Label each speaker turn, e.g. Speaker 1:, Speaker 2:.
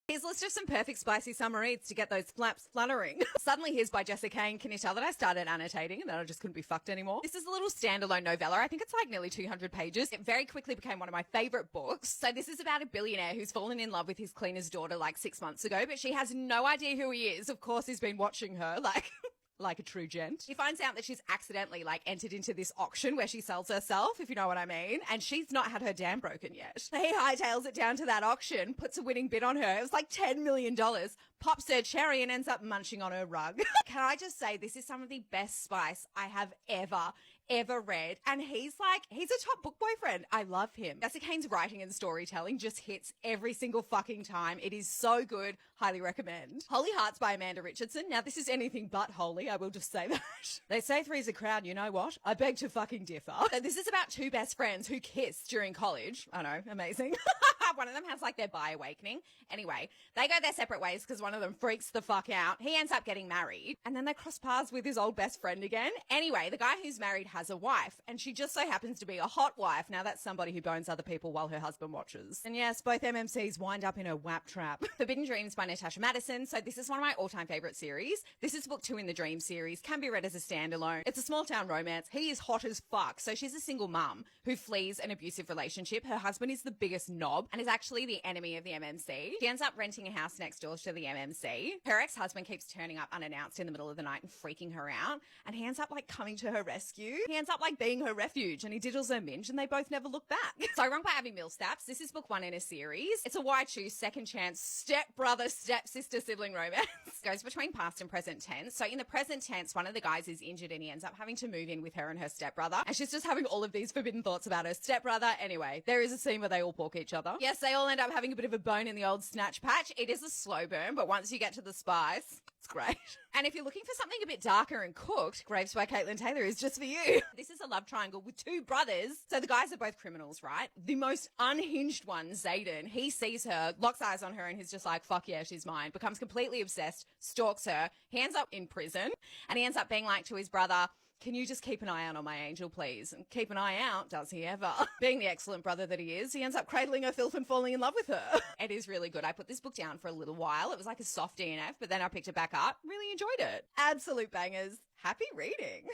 Speaker 1: Here's a list of some perfect spicy summer reads to get those flaps fluttering. Suddenly Here's by Jessica Kane. Can you tell that I started annotating and that I just couldn't be fucked anymore? This is a little standalone novella. I think it's like nearly 200 pages. It very quickly became one of my favorite books. So this is about a billionaire who's fallen in love with his cleaner's daughter like 6 months ago, but she has no idea who he is. Of course, he's been watching her like a true gent. He finds out that she's accidentally entered into this auction where she sells herself, if you know what I mean, and she's not had her dam broken yet. He hightails it down to that auction, puts a winning bid on her. It was like $10 million, pops her cherry and ends up munching on her rug. Can I just say, this is some of the best spice I have ever read. And he's a top book boyfriend. I love him. Jessica Kane's writing and storytelling just hits every single fucking time. It is so good. Highly recommend. Holy Hearts by Amanda Richardson. Now this is anything but holy. I will just say that. They say three's a crowd. You know what? I beg to fucking differ. So this is about two best friends who kiss during college. I know. Amazing. One of them has their bi awakening. Anyway, they go their separate ways because one of them freaks the fuck out. He ends up getting married and then they cross paths with his old best friend again. Anyway, the guy who's married has a wife and she just so happens to be a hot wife. Now that's somebody who bones other people while her husband watches. And yes, both MMCs wind up in a WAP trap. Forbidden Dreams by Natasha Madison. So this is one of my all-time favorite series. This is book 2 in the Dream series. Can be read as a standalone. It's a small town romance. He is hot as fuck. So she's a single mum who flees an abusive relationship. Her husband is the biggest knob and is actually the enemy of the MMC. She ends up renting a house next door to the MMC. Her ex-husband keeps turning up unannounced in the middle of the night and freaking her out. And he ends up coming to her rescue. He ends up being her refuge and he diddles her minge and they both never look back. So Wrong by Abby Millsaps. This is book 1 in a series. It's a why choose second chance step-brother, step-sister sibling romance. Goes between past and present tense. So in the present tense, one of the guys is injured and he ends up having to move in with her and her stepbrother. And she's just having all of these forbidden thoughts about her stepbrother. Anyway, there is a scene where they all pork each other. Yes, they all end up having a bit of a bone in the old snatch patch. It is a slow burn, but once you get to the spice, it's great. And if you're looking for something a bit darker and cooked, Graves by Caitlin Taylor is just for you. This is a love triangle with two brothers. So the guys are both criminals, right? The most unhinged one, Zayden, he sees her, locks eyes on her, and he's just fuck yeah, she's mine. Becomes completely obsessed, stalks her. He ends up in prison, and he ends up being to his brother, can you just keep an eye out on my angel, please? And keep an eye out, does he ever? Being the excellent brother that he is, he ends up cradling her filth and falling in love with her. It is really good. I put this book down for a little while. It was like a soft DNF, but then I picked it back up. Really enjoyed it. Absolute bangers. Happy reading.